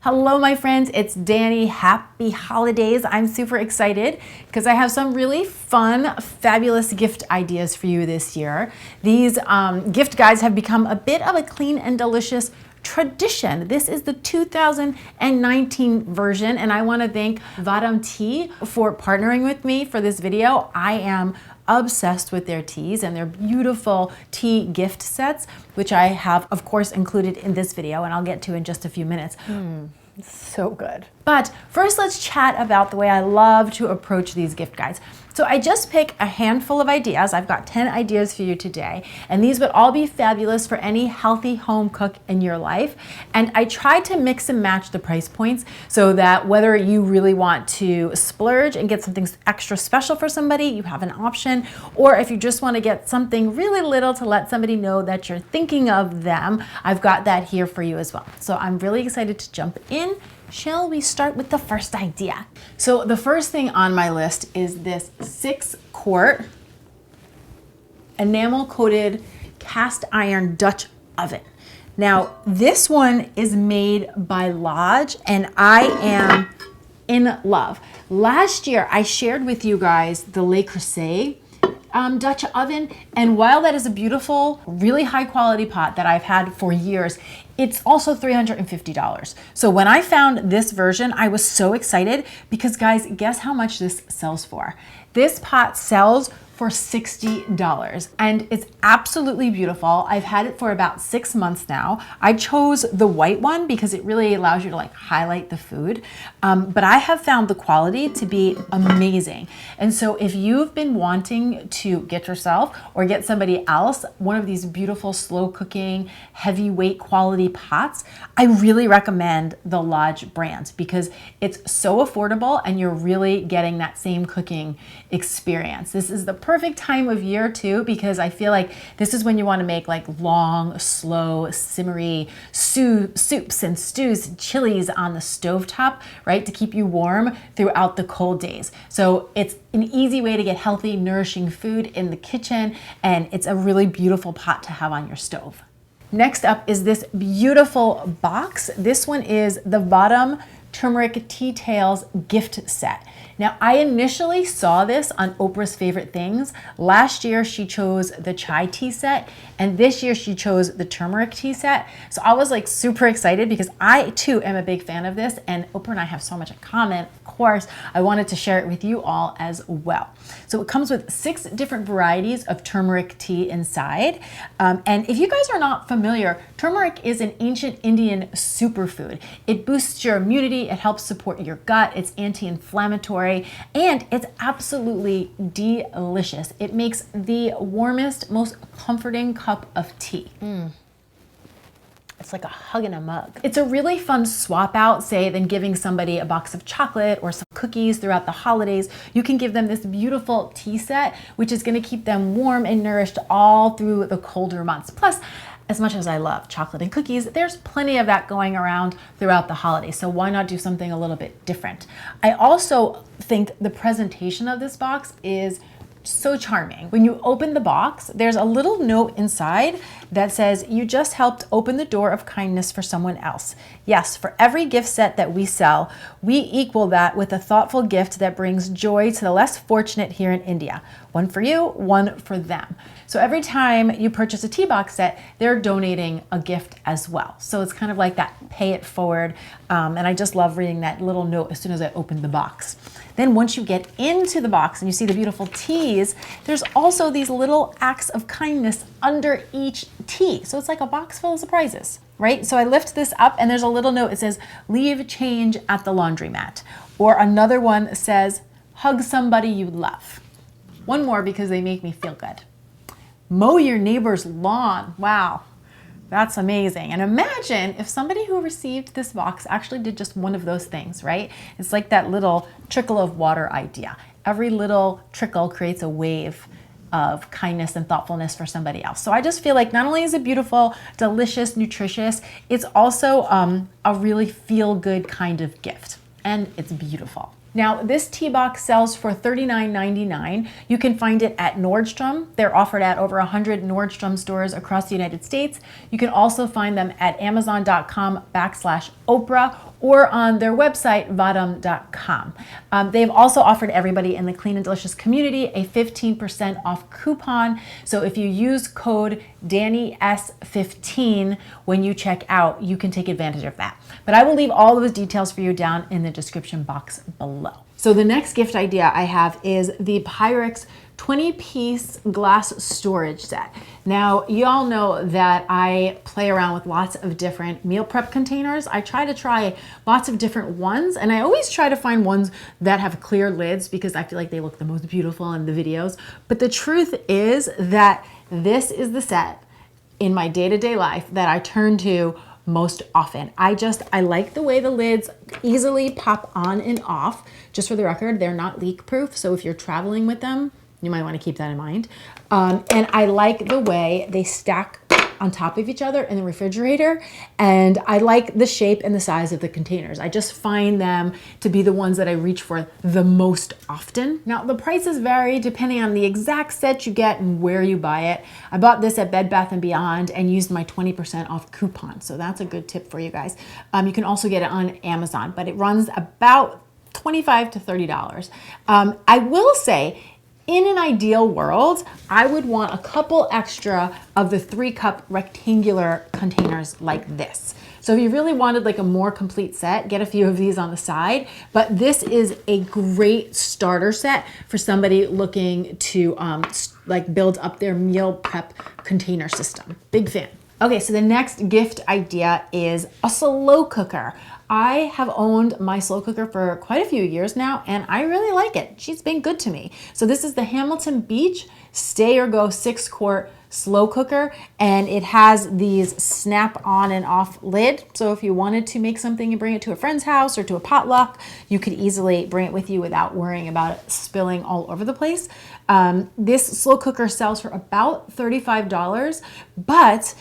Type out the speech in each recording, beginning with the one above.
Hello, my friends, it's Danny. Happy holidays. I'm super excited because I have some really fun, fabulous gift ideas for you this year. These gift guides have become a bit of a clean and delicious tradition. This is the 2019 version, and I want to thank Vadam Tea for partnering with me for this video. I am obsessed with their teas and their beautiful tea gift sets, which I have, of course, included in this video, and I'll get to in just a few minutes. So good. But first, let's chat about the way I love to approach these gift guides. So I just pick a handful of ideas. I've got 10 ideas for you today, and these would all be fabulous for any healthy home cook in your life. And I try to mix and match the price points so that whether you really want to splurge and get something extra special for somebody, you have an option, or if you just want to get something really little to let somebody know that you're thinking of them, I've got that here for you as well. So I'm really excited to jump in. Shall we start with the first idea? So the first thing on my list is this 6-quart enamel coated cast iron Dutch oven. Now this one is made by Lodge and I am in love. Last year I shared with you guys the Le Creuset Dutch oven, and while that is a beautiful, really high quality pot that I've had for years, it's also $350. So when I found this version, I was so excited because guys, guess how much this sells for? This pot sells for $60 and it's absolutely beautiful. I've had it for about 6 months now. I chose the white one because it really allows you to like highlight the food. But I have found the quality to be amazing. And so if you've been wanting to get yourself or get somebody else one of these beautiful slow cooking, heavyweight quality pots, I really recommend the Lodge brand because it's so affordable and you're really getting that same cooking experience. This is the perfect time of year too, because I feel like this is when you want to make like long, slow, simmery soups and stews and chilies on the stovetop, right? To keep you warm throughout the cold days. So it's an easy way to get healthy, nourishing food in the kitchen, and it's a really beautiful pot to have on your stove. Next up is this beautiful box. This one is the Vadam Turmeric Tea Tales gift set. Now, I initially saw this on Oprah's Favorite Things. Last year, she chose the chai tea set, and this year she chose the turmeric tea set. So I was like super excited because I too am a big fan of this, and Oprah and I have so much in common. Of course, I wanted to share it with you all as well. So it comes with 6 different varieties of turmeric tea inside. And if you guys are not familiar, turmeric is an ancient Indian superfood. It boosts your immunity, it helps support your gut, it's anti-inflammatory, and it's absolutely delicious. It makes the warmest, most comforting cup of tea. It's like a hug in a mug. It's a really fun swap out, say, than giving somebody a box of chocolate or some cookies throughout the holidays. You can give them this beautiful tea set, which is going to keep them warm and nourished all through the colder months. Plus, as much as I love chocolate and cookies, there's plenty of that going around throughout the holidays. So why not do something a little bit different? I also think the presentation of this box is so charming. When you open the box, there's a little note inside that says, "You just helped open the door of kindness for someone else." Yes, for every gift set that we sell, we equal that with a thoughtful gift that brings joy to the less fortunate here in India. One for you, one for them. So every time you purchase a tea box set, they're donating a gift as well. So it's kind of like that pay it forward. And I just love reading that little note as soon as I open the box. Then once you get into the box and you see the beautiful teas, there's also these little acts of kindness under each tea. So it's like a box full of surprises, right? So I lift this up and there's a little note. It says, "Leave change at the laundromat." Or another one says, "Hug somebody you love." One more because they make me feel good. "Mow your neighbor's lawn." Wow. That's amazing. And imagine if somebody who received this box actually did just one of those things, right? It's like that little trickle of water idea. Every little trickle creates a wave of kindness and thoughtfulness for somebody else. So I just feel like not only is it beautiful, delicious, nutritious, it's also a really feel-good kind of gift. And it's beautiful. Now, this tea box sells for $39.99. You can find it at Nordstrom. They're offered at over 100 Nordstrom stores across the United States. You can also find them at Amazon.com/Oprah or on their website, vadam.com. They've also offered everybody in the Clean and Delicious community a 15% off coupon. So if you use code DannyS15 when you check out, you can take advantage of that. But I will leave all those details for you down in the description box below. So the next gift idea I have is the Pyrex 20-piece glass storage set. Now, y'all know that I play around with lots of different meal prep containers. I try lots of different ones, and I always try to find ones that have clear lids because I feel like they look the most beautiful in the videos. But the truth is that this is the set in my day-to-day life that I turn to most often. I like the way the lids easily pop on and off. Just for the record, they're not leak proof, so if you're traveling with them, you might want to keep that in mind. And I like the way they stack on top of each other in the refrigerator. And I like the shape and the size of the containers. I just find them to be the ones that I reach for the most often. Now, the prices vary depending on the exact set you get and where you buy it. I bought this at Bed Bath & Beyond and used my 20% off coupon. So that's a good tip for you guys. You can also get it on Amazon, but it runs about $25 to $30. I will say, in an ideal world, I would want a couple extra of the 3-cup rectangular containers like this. So if you really wanted like a more complete set, get a few of these on the side. But this is a great starter set for somebody looking to like build up their meal prep container system. Big fan. Okay, so the next gift idea is a slow cooker. I have owned my slow cooker for quite a few years now, and I really like it. She's been good to me. So this is the Hamilton Beach Stay or Go 6-quart slow cooker, and it has these snap on and off lid. So if you wanted to make something and bring it to a friend's house or to a potluck, you could easily bring it with you without worrying about it spilling all over the place. This slow cooker sells for about $35, but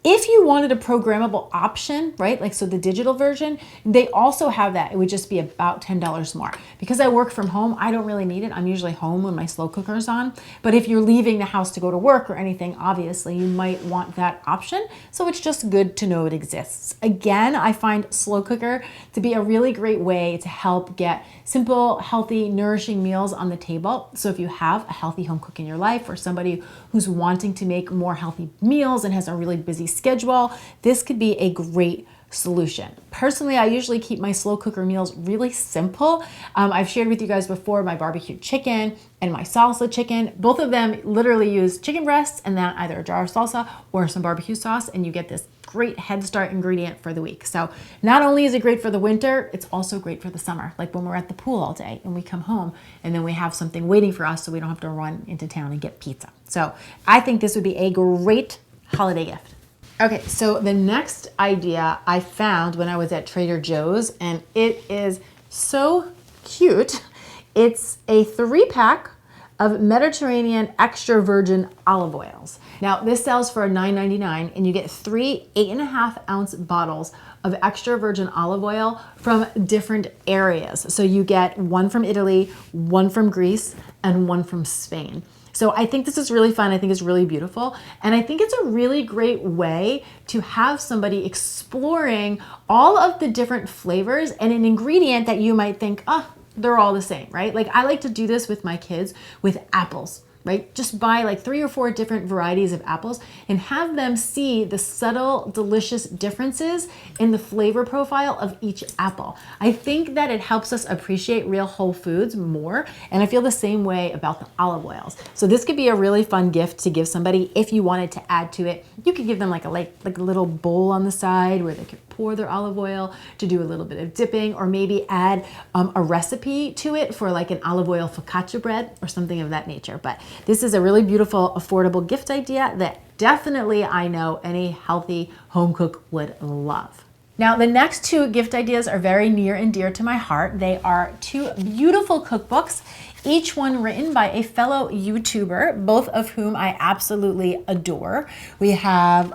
if you wanted a programmable option, right, like so the digital version, they also have that. It would just be about $10 more. Because I work from home, I don't really need it. I'm usually home when my slow cooker is on. But if you're leaving the house to go to work or anything, obviously you might want that option. So it's just good to know it exists. Again, I find slow cooker to be a really great way to help get simple, healthy, nourishing meals on the table. So if you have a healthy home cook in your life or somebody who's wanting to make more healthy meals and has a really busy schedule, this could be a great solution. Personally, I usually keep my slow cooker meals really simple. I've shared with you guys before my barbecue chicken and my salsa chicken. Both of them literally use chicken breasts and then either a jar of salsa or some barbecue sauce, and you get this great head start ingredient for the week. So not only is it great for the winter, it's also great for the summer, like when we're at the pool all day and we come home and then we have something waiting for us so we don't have to run into town and get pizza. So I think this would be a great holiday gift. Okay, so the next idea I found when I was at Trader Joe's, and it is so cute. It's a 3-pack of Mediterranean extra virgin olive oils. Now this sells for $9.99 and you get 3 8.5-ounce bottles of extra virgin olive oil from different areas. So you get one from Italy, one from Greece, and one from Spain. So I think this is really fun. I think it's really beautiful. And I think it's a really great way to have somebody exploring all of the different flavors and an ingredient that you might think, oh, they're all the same, right? Like I like to do this with my kids with apples, right? Just buy like 3 or 4 different varieties of apples and have them see the subtle, delicious differences in the flavor profile of each apple. I think that it helps us appreciate real whole foods more. And I feel the same way about the olive oils. So this could be a really fun gift to give somebody if you wanted to add to it. You could give them like a little bowl on the side where they could pour their olive oil to do a little bit of dipping, or maybe add a recipe to it for like an olive oil focaccia bread or something of that nature. But this is a really beautiful, affordable gift idea that definitely I know any healthy home cook would love. Now, the next 2 gift ideas are very near and dear to my heart. They are 2 beautiful cookbooks each one written by a fellow YouTuber, both of whom I absolutely adore. We have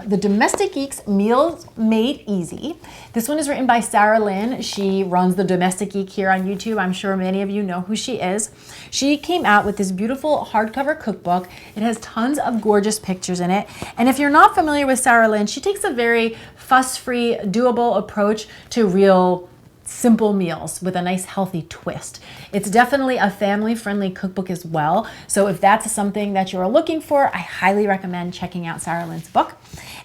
The Domestic Geek's Meals Made Easy. This one is written by Sarah Lynn. She runs The Domestic Geek here on YouTube. I'm sure many of you know who she is. She came out with this beautiful hardcover cookbook. It has tons of gorgeous pictures in it. And if you're not familiar with Sarah Lynn, she takes a very fuss-free, doable approach to real simple meals with a nice healthy twist. It's definitely a family-friendly cookbook as well. So if that's something that you're looking for, I highly recommend checking out Sarah Lynn's book.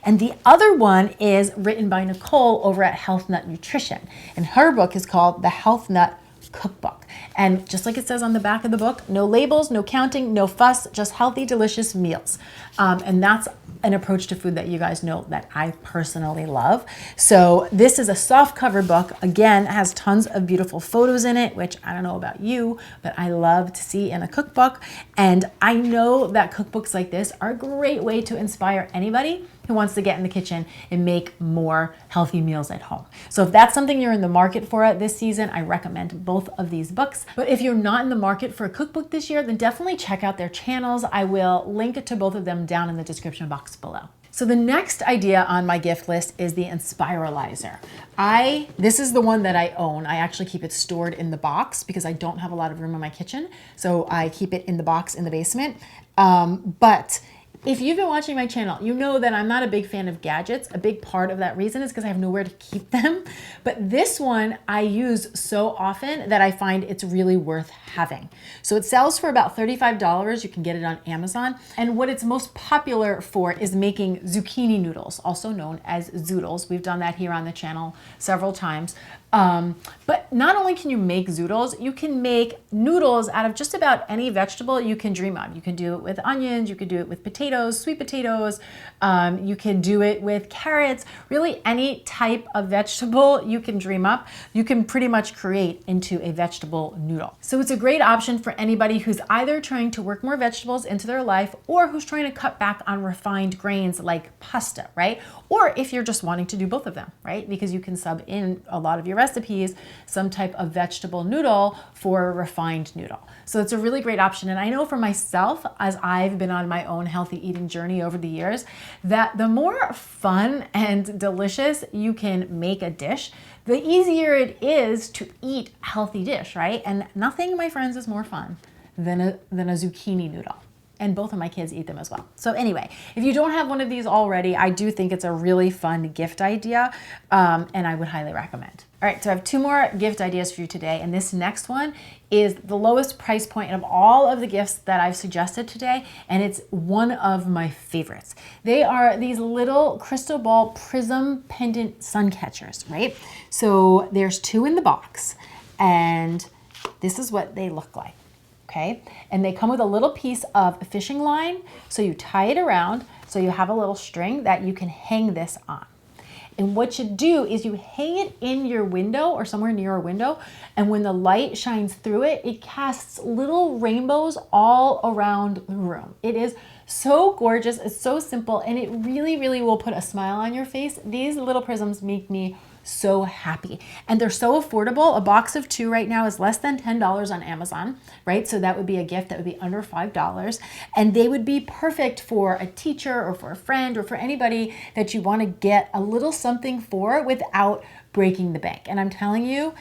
And the other one is written by Nicole over at Health Nut Nutrition. And her book is called The Health Nut Cookbook. And just like it says on the back of the book, no labels, no counting, no fuss, just healthy, delicious meals. And that's an approach to food that you guys know that I personally love. So this is a soft cover book. Again, it has tons of beautiful photos in it, which I don't know about you, but I love to see in a cookbook. And I know that cookbooks like this are a great way to inspire anybody who wants to get in the kitchen and make more healthy meals at home. So if that's something you're in the market for this season, I recommend both of these books. But if you're not in the market for a cookbook this year, then definitely check out their channels. I will link to both of them down in the description box below. So the next idea on my gift list is the Inspiralizer. This is the one that I own. I actually keep it stored in the box because I don't have a lot of room in my kitchen. So I keep it in the box in the basement. But if you've been watching my channel, you know that I'm not a big fan of gadgets. A big part of that reason is because I have nowhere to keep them. But this one I use so often that I find it's really worth having. So it sells for about $35. You can get it on Amazon. And what it's most popular for is making zucchini noodles, also known as zoodles. We've done that here on the channel several times. But not only can you make zoodles, you can make noodles out of just about any vegetable you can dream of. You can do it with onions, you could do it with potatoes, sweet potatoes, you can do it with carrots, really any type of vegetable you can dream up, you can pretty much create into a vegetable noodle. So it's a great option for anybody who's either trying to work more vegetables into their life or who's trying to cut back on refined grains like pasta, right? Or if you're just wanting to do both of them, right? Because you can sub in a lot of your recipes some type of vegetable noodle for a refined noodle. So it's a really great option. And I know for myself, as I've been on my own healthy eating journey over the years, that the more fun and delicious you can make a dish, the easier it is to eat a healthy dish, right? And nothing, my friends, is more fun than a zucchini noodle. And both of my kids eat them as well. So anyway, if you don't have one of these already, I do think it's a really fun gift idea, and I would highly recommend. All right, so I have two more gift ideas for you today, and this next one is the lowest price point of all of the gifts that I've suggested today, and it's one of my favorites. They are these little crystal ball prism pendant sun catchers, right? So there's two in the box, and this is what they look like. Okay, and they come with a little piece of fishing line, so you tie it around, so you have a little string that you can hang this on. And what you do is you hang it in your window or somewhere near a window, and when the light shines through it, it casts little rainbows all around the room. It is so gorgeous, it's so simple, and it really, really will put a smile on your face. These little prisms make me so happy. And they're so affordable. A box of two right now is less than $10 on Amazon, right? So that would be a gift that would be under $5. And they would be perfect for a teacher or for a friend or for anybody that you want to get a little something for without breaking the bank. And I'm telling you,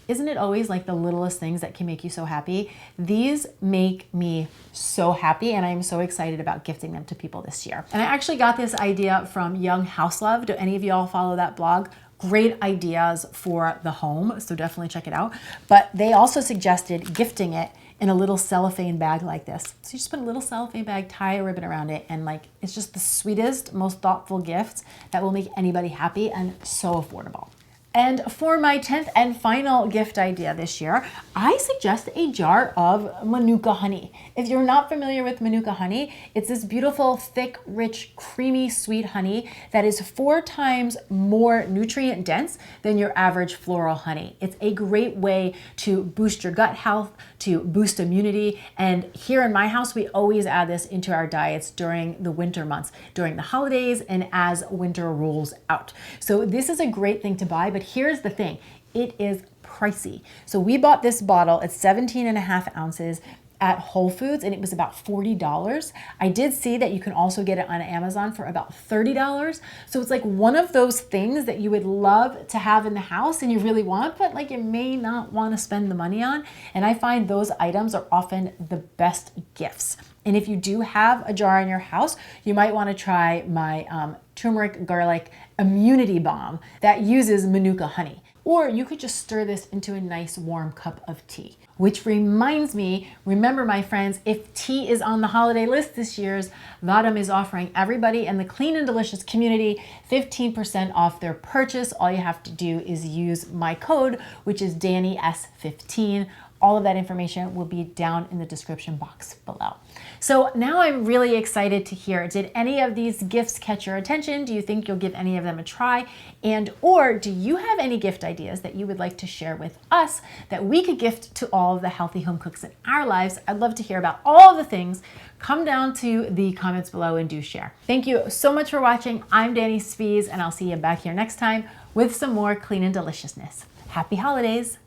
isn't it always like the littlest things that can make you so happy? These make me so happy, and I'm so excited about gifting them to people this year. And I actually got this idea from Young House Love. Do any of y'all follow that blog? Great ideas for the home, so definitely check it out. But they also suggested gifting it in a little cellophane bag like this. So you just put a little cellophane bag, tie a ribbon around it, and like it's just the sweetest, most thoughtful gift that will make anybody happy and so affordable. And for my 10th and final gift idea this year, I suggest a jar of Manuka Honey. If you're not familiar with Manuka Honey, it's this beautiful, thick, rich, creamy, sweet honey that is 4 times more nutrient dense than your average floral honey. It's a great way to boost your gut health, to boost immunity. And here in my house, we always add this into our diets during the winter months, during the holidays, and as winter rolls out. So this is a great thing to buy, but here's the thing. it is pricey. So we bought this bottle, it's 17.5 ounces at Whole Foods, and it was about $40. I did see that you can also get it on Amazon for about $30. So it's like one of those things that you would love to have in the house and you really want, but like you may not want to spend the money on. And I find those items are often the best gifts. And if you do have a jar in your house, you might want to try my turmeric garlic immunity balm that uses Manuka honey. Or you could just stir this into a nice warm cup of tea. Which reminds me, remember my friends, if tea is on the holiday list this year's, Vadam is offering everybody in the Clean and Delicious community 15% off their purchase. All you have to do is use my code, which is DannyS15. All of that information will be down in the description box below. So now I'm really excited to hear, did any of these gifts catch your attention? Do you think you'll give any of them a try? And or do you have any gift ideas that you would like to share with us that we could gift to all of the healthy home cooks in our lives? I'd love to hear about all the things. Come down to the comments below and do share. Thank you so much for watching. I'm Danny Spies, and I'll see you back here next time with some more clean and deliciousness. Happy holidays.